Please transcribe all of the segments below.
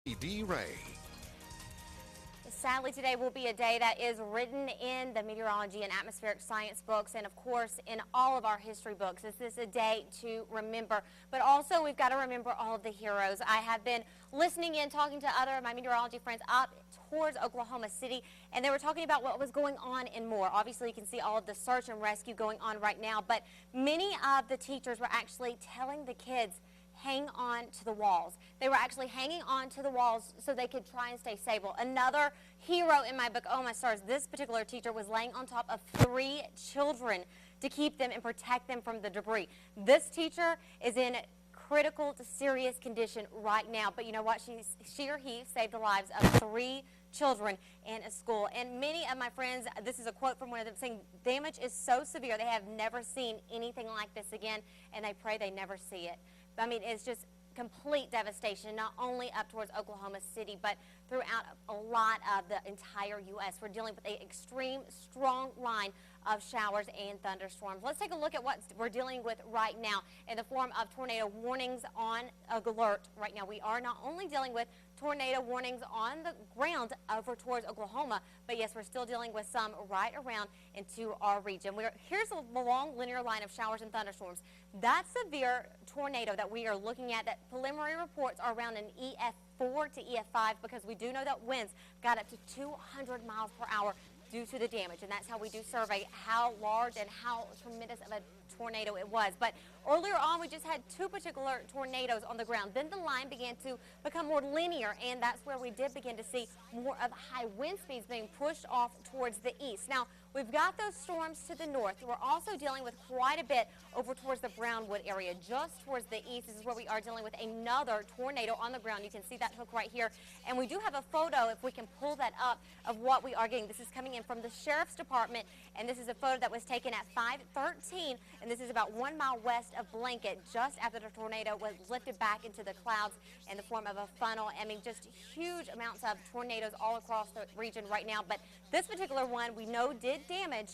Nikki-Dee Ray. Sadly, today will be a day that is written in the meteorology and atmospheric science books, and of course in all of our history books. This is a day to remember, but also we've got to remember all of the heroes. I have been listening in, talking to other of my meteorology friends up towards Oklahoma City, and they were talking about what was going on and more. Obviously, you can see all of the search and rescue going on right now, but many of the teachers were actually telling the kids, hang on to the walls. They were actually hanging on to the walls so they could try and stay stable. Another hero in my book, oh my stars, this particular teacher was laying on top of 3 children to keep them and protect them from the debris. This teacher is in critical to serious condition right now, but you know what? She or he saved the lives of 3 children in a school. And many of my friends, this is a quote from one of them, saying damage is so severe they have never seen anything like this again, and they pray they never see it. I mean, it's just complete devastation, not only up towards Oklahoma City, but throughout a lot of the entire U.S. We're dealing with an extreme, strong line of showers and thunderstorms. Let's take a look at what we're dealing with right now in the form of tornado warnings on alert. Right now, we are not only dealing with tornado warnings on the ground over towards Oklahoma, but yes, we're still dealing with some right around into our region. Here's a long linear line of showers and thunderstorms. That severe tornado that we are looking at, that preliminary reports are around an EF4 to EF5, because we do know that winds got up to 200 miles per hour due to the damage, and that's how we do survey how large and how tremendous of a tornado it was. But earlier on, we just had 2 particular tornadoes on the ground. Then the line began to become more linear, and that's where we did begin to see more of high wind speeds being pushed off towards the east. Now, we've got those storms to the north. We're also dealing with quite a bit over towards the Brownwood area. Just towards the east, this is where we are dealing with another tornado on the ground. You can see that hook right here. And we do have a photo, if we can pull that up, of what we are getting. This is coming in from the Sheriff's Department, and this is a photo that was taken at 5:13, and this is about 1 mile west of Blanket, just after the tornado was lifted back into the clouds in the form of a funnel. I mean, just huge amounts of tornadoes all across the region right now. But this particular one we know did damage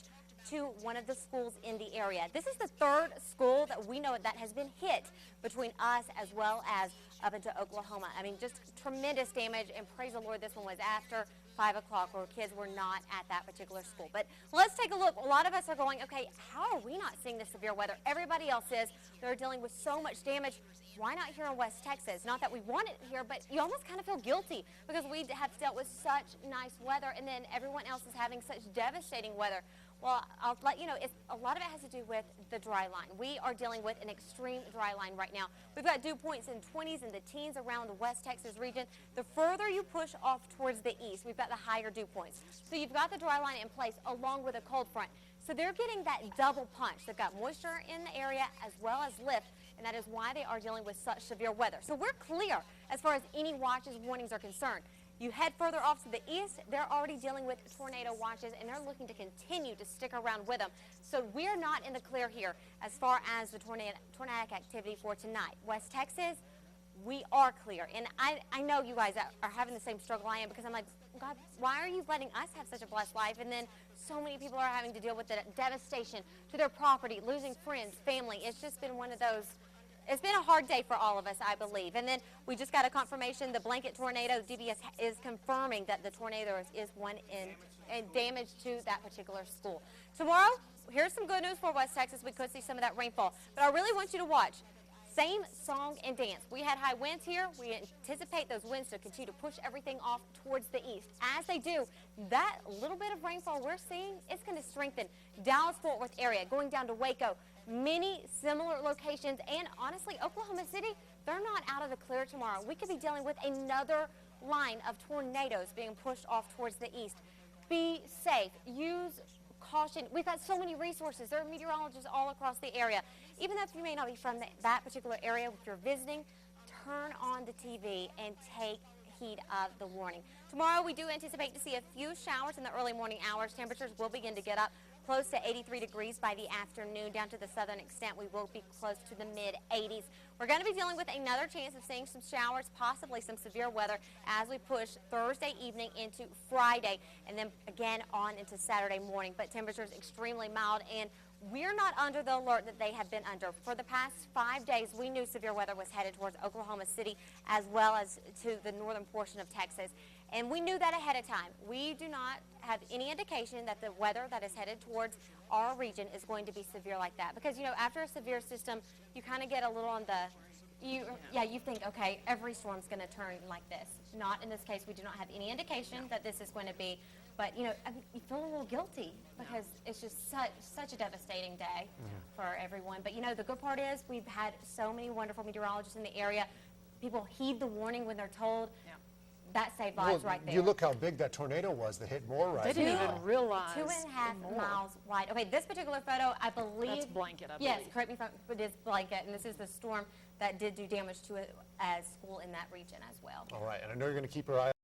to one of the schools in the area. This is the 3rd school that we know that has been hit between us as well as up into Oklahoma. I mean, just tremendous damage, and praise the Lord, this one was after 5 o'clock, where kids were not at that particular school. But let's take a look. A lot of us are going, okay, how are we not seeing the severe weather? Everybody else is. They're dealing with so much damage. Why not here in West Texas? Not that we want it here, but you almost kind of feel guilty because we have dealt with such nice weather, and then everyone else is having such devastating weather. Well, I'll let you know, a lot of it has to do with the dry line. We are dealing with an extreme dry line right now. We've got dew points in 20s and the teens around the West Texas region. The further you push off towards the east, we've got the higher dew points. So you've got the dry line in place along with a cold front. So they're getting that double punch. They've got moisture in the area as well as lift, and that is why they are dealing with such severe weather. So we're clear as far as any watches, warnings are concerned. You head further off to the east, they're already dealing with tornado watches, and they're looking to continue to stick around with them. So we're not in the clear here as far as the tornadic activity for tonight. West Texas, we are clear. And I know you guys are having the same struggle I am, because I'm like, God, why are you letting us have such a blessed life? And then so many people are having to deal with the devastation to their property, losing friends, family. It's just been one of those. It's been a hard day for all of us, I believe. And then we just got a confirmation, the Blanket tornado, DBS is confirming that the tornado is one in damage to that particular school. Tomorrow, here's some good news for West Texas. We could see some of that rainfall. But I really want you to watch. Same song and dance. We had high winds here. We anticipate those winds to continue to push everything off towards the east. As they do, that little bit of rainfall we're seeing is going to strengthen Dallas-Fort Worth area, going down to Waco. Many similar locations, and honestly, Oklahoma City, they're not out of the clear tomorrow. We could be dealing with another line of tornadoes being pushed off towards the east. Be safe. Use caution. We've got so many resources. There are meteorologists all across the area. Even if you may not be from that particular area, if you're visiting, turn on the TV and take heed of the warning. Tomorrow, we do anticipate to see a few showers in the early morning hours. Temperatures will begin to get up close to 83 degrees by the afternoon. Down to the southern extent, we will be close to the mid-80s. We're going to be dealing with another chance of seeing some showers, possibly some severe weather as we push Thursday evening into Friday, and then again on into Saturday morning. But temperatures extremely mild, and we're not under the alert that they have been under. For the past 5 days, we knew severe weather was headed towards Oklahoma City as well as to the northern portion of Texas. And we knew that ahead of time. We do not have any indication that the weather that is headed towards our region is going to be severe like that. Because, you know, after a severe system, you kind of get a little on the, you think, okay, every storm's going to turn like this. Not in this case. We do not have any indication that this is going to be. But, you know, I mean, you feel a little guilty because it's just such a devastating day for everyone. But, you know, the good part is we've had so many wonderful meteorologists in the area. People heed the warning when they're told. That saved lives right there. You look how big that tornado was that hit Moore right Didn't even realize. 2.5 miles wide. Okay, this particular photo, I believe. That's Blanket, I believe. Yes, correct me if it is Blanket, and this is the storm that did do damage to a school in that region as well. All right, and I know you're going to keep your eye